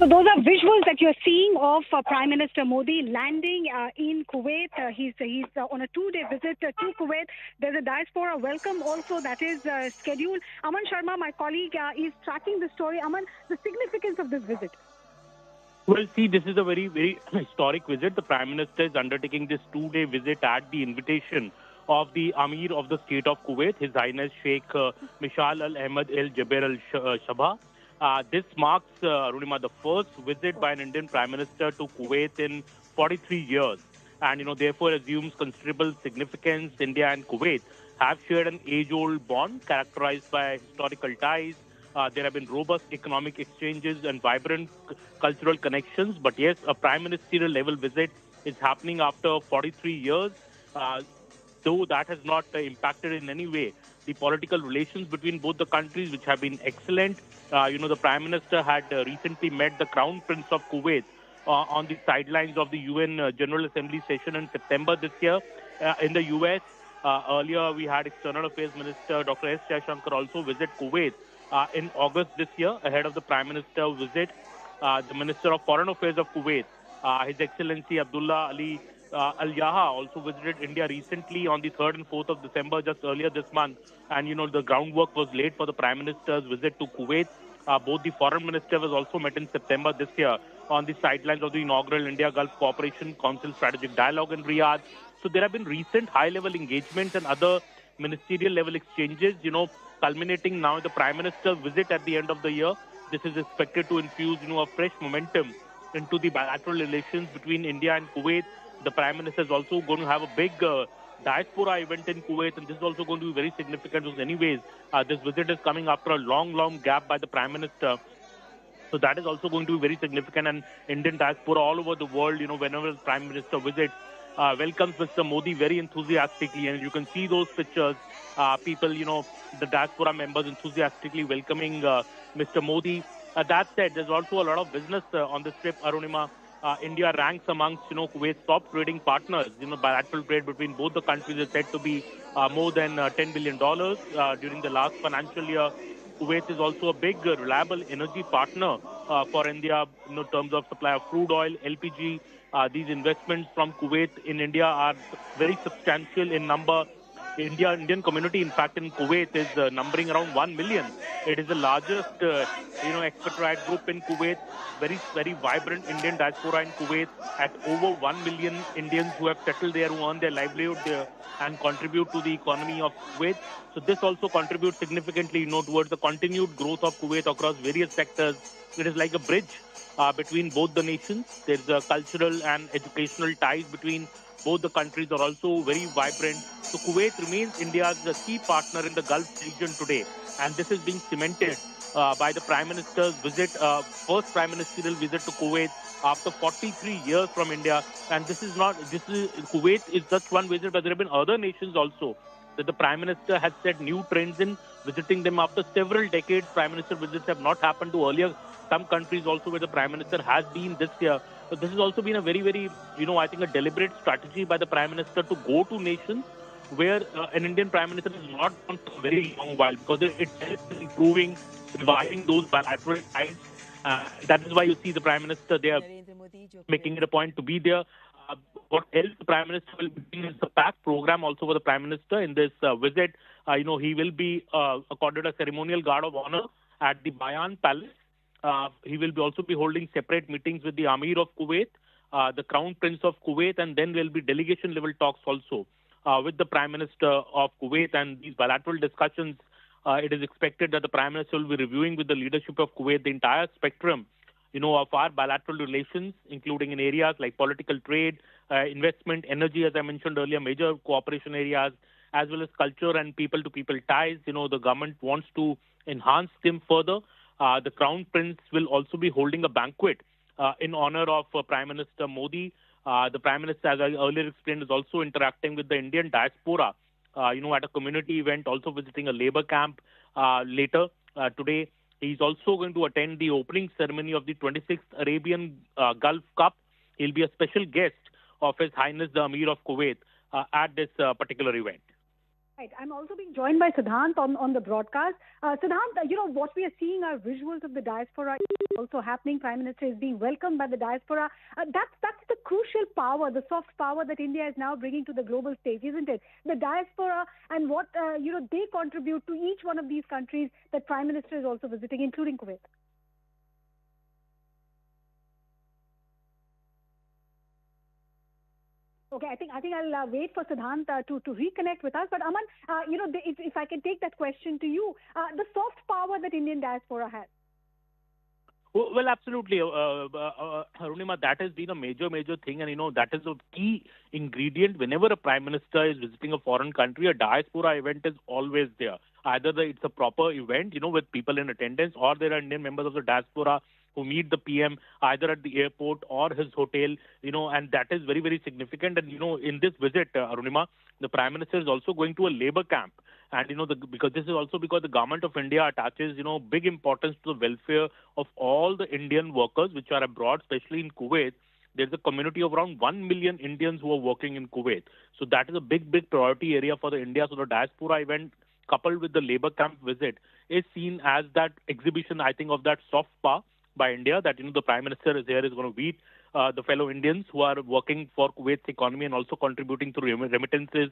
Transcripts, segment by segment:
So those are visuals that you're seeing of Prime Minister Modi landing in Kuwait. He's on a 2-day visit to Kuwait. There's a diaspora welcome also that is scheduled. Aman Sharma, my colleague, is tracking the story. Aman, the significance of this visit. Well, see, this is a very, very historic visit. The Prime Minister is undertaking this 2-day visit at the invitation of the Amir of the State of Kuwait, His Highness Sheikh Mishal Al Ahmed Al Jaber Al Shabha. This marks, Arunima, the first visit by an Indian Prime Minister to Kuwait in 43 years. And, therefore assumes considerable significance. India and Kuwait have shared an age-old bond characterized by historical ties. There have been robust economic exchanges and vibrant cultural connections. But yes, a prime ministerial level visit is happening after 43 years. Though that has not impacted in any way the political relations between both the countries, which have been excellent. The Prime Minister had recently met the Crown Prince of Kuwait on the sidelines of the UN General Assembly session in September this year in the US. Earlier, we had External Affairs Minister Dr. S. Jaishankar also visit Kuwait in August this year ahead of the Prime Minister's visit. The Minister of Foreign Affairs of Kuwait, His Excellency Abdullah Ali Al-Yaha, also visited India recently on the 3rd and 4th of December, just earlier this month. And, the groundwork was laid for the Prime Minister's visit to Kuwait. Both the Foreign Minister was also met in September this year on the sidelines of the inaugural India-Gulf Cooperation Council Strategic Dialogue in Riyadh. So there have been recent high-level engagements and other ministerial-level exchanges, culminating now in the Prime Minister's visit at the end of the year. This is expected to infuse, a fresh momentum into the bilateral relations between India and Kuwait. The Prime Minister is also going to have a big diaspora event in Kuwait, and this is also going to be very significant. Because anyways, this visit is coming after a long gap by the Prime Minister. So that is also going to be very significant. And Indian diaspora all over the world, whenever the Prime Minister visits, welcomes Mr. Modi very enthusiastically. And you can see those pictures, people, the diaspora members enthusiastically welcoming Mr. Modi. That said, there's also a lot of business on this trip, Arunima. India ranks amongst, Kuwait's top trading partners. Bilateral trade between both the countries is said to be more than $10 billion during the last financial year. Kuwait is also a big, reliable energy partner for India in terms of supply of crude oil, LPG. These investments from Kuwait in India are very substantial in number. Indian community, in fact, in Kuwait is numbering around 1 million. It is the largest, expatriate group in Kuwait. Very vibrant Indian diaspora in Kuwait at over 1 million Indians who have settled there, who earn their livelihood there and contribute to the economy of Kuwait. So this also contributes significantly, towards the continued growth of Kuwait across various sectors. It is like a bridge between both the nations. There's cultural and educational ties between both the countries are also very vibrant. So Kuwait remains India's key partner in the Gulf region today. And this is being cemented by the Prime Minister's visit, first Prime Ministerial visit to Kuwait after 43 years from India. And Kuwait is just one visit, but there have been other nations also that the Prime Minister has set new trends in, visiting them after several decades. Prime Minister visits have not happened to earlier. Some countries also where the Prime Minister has been this year. So this has also been a very, very, I think a deliberate strategy by the Prime Minister to go to nations where an Indian Prime Minister has not gone for a very long while, because it helps in improving, reviving those bilateral ties. That is why you see the Prime Minister there making it a point to be there. What else the Prime Minister will be doing is the PAC program also for the Prime Minister in this visit. He will be accorded a ceremonial guard of honor at the Bayan Palace. He will also be holding separate meetings with the Amir of Kuwait, the Crown Prince of Kuwait, and then there will be delegation level talks also with the Prime Minister of Kuwait. And these bilateral discussions, it is expected that the Prime Minister will be reviewing with the leadership of Kuwait the entire spectrum, of our bilateral relations, including in areas like political trade, investment, energy, as I mentioned earlier, major cooperation areas, as well as culture and people-to-people ties. The government wants to enhance them further. The Crown Prince will also be holding a banquet in honor of Prime Minister Modi. The Prime Minister, as I earlier explained, is also interacting with the Indian diaspora, at a community event, also visiting a labor camp later today. He's also going to attend the opening ceremony of the 26th Arabian Gulf Cup. He'll be a special guest of His Highness the Amir of Kuwait at this particular event. Right. I'm also being joined by Siddhant on the broadcast. Siddhant, what we are seeing are visuals of the diaspora also happening. Prime Minister is being welcomed by the diaspora. That's the crucial power, the soft power that India is now bringing to the global stage, isn't it? The diaspora and what, they contribute to each one of these countries that Prime Minister is also visiting, including Kuwait. Okay, I think I'll wait for Siddhant to reconnect with us. But Aman, if I can take that question to you, the soft power that Indian diaspora has. Well, absolutely, Arunima, that has been a major thing, and that is a key ingredient. Whenever a prime minister is visiting a foreign country, a diaspora event is always there. Either it's a proper event, with people in attendance, or there are Indian members of the diaspora who meet the PM either at the airport or his hotel, and that is very significant. And in this visit, Arunima, the prime minister is also going to a labor camp. And because this is also because the government of India attaches big importance to the welfare of all the Indian workers which are abroad, especially in Kuwait. There's a community of around 1 million Indians who are working in Kuwait. So that is a big priority area for the India. So the diaspora event coupled with the labor camp visit is seen as that exhibition, I think, of that soft power by India, that the prime minister is here, is going to meet the fellow Indians who are working for Kuwait's economy and also contributing through remittances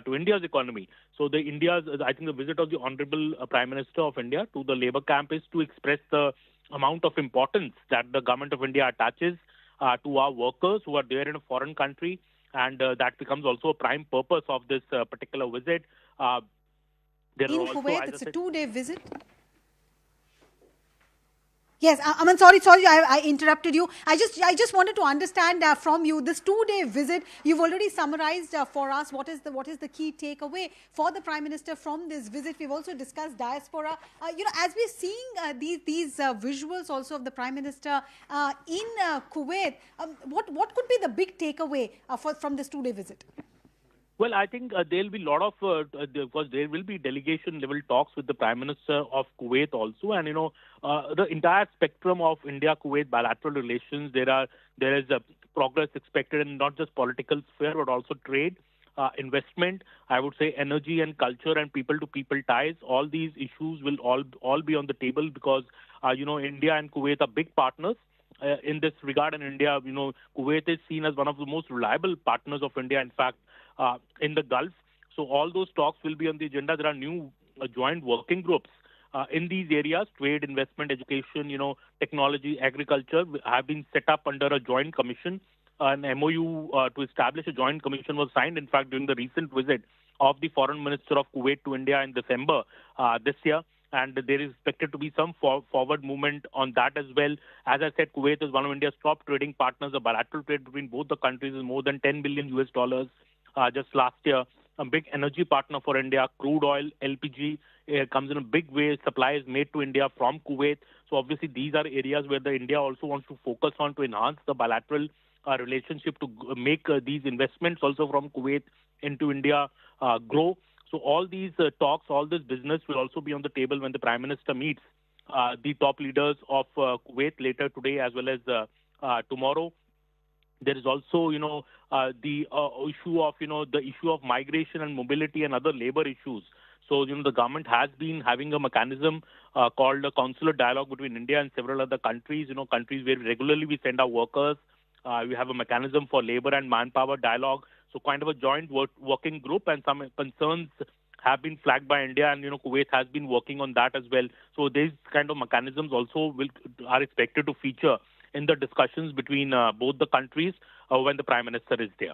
to India's economy. So I think the visit of the Honorable Prime Minister of India to the labor camp is to express the amount of importance that the government of India attaches to our workers who are there in a foreign country, and that becomes also a prime purpose of this particular visit. In Kuwait, it's a 2-day visit. Yes, Aman, sorry, I interrupted you. I just wanted to understand from you this 2-day visit. You've already summarized for us what is the key takeaway for the Prime Minister from this visit. We've also discussed diaspora. As we're seeing these visuals also of the Prime Minister in Kuwait, what could be the big takeaway from this 2-day visit? Well, I think there'll be a lot of, because there will be delegation level talks with the Prime Minister of Kuwait also. And, the entire spectrum of India-Kuwait bilateral relations, there is a progress expected in not just political sphere, but also trade, investment, I would say energy and culture and people-to-people ties. All these issues will all be on the table because, India and Kuwait are big partners. In this regard, in India, Kuwait is seen as one of the most reliable partners of India, in fact, in the Gulf. So all those talks will be on the agenda. There are new joint working groups in these areas: trade, investment, education, technology, agriculture, have been set up under a joint commission. An MOU to establish a joint commission was signed, in fact, during the recent visit of the Foreign Minister of Kuwait to India in December this year. And there is expected to be some forward movement on that as well. As I said, Kuwait is one of India's top trading partners. The bilateral trade between both the countries is more than $10 billion just last year. A big energy partner for India. Crude oil, LPG comes in a big way. Supply is made to India from Kuwait. So obviously these are areas where the India also wants to focus on to enhance the bilateral relationship, to make these investments also from Kuwait into India grow. So all these talks, all this business will also be on the table when the Prime Minister meets the top leaders of Kuwait later today as well as tomorrow. There is also, the issue of migration and mobility and other labor issues. So, the government has been having a mechanism called a consular dialogue between India and several other countries, countries where regularly we send our workers. We have a mechanism for labor and manpower dialogue. So kind of a joint working group, and some concerns have been flagged by India, and Kuwait has been working on that as well. So these kind of mechanisms also are expected to feature in the discussions between both the countries when the Prime Minister is there.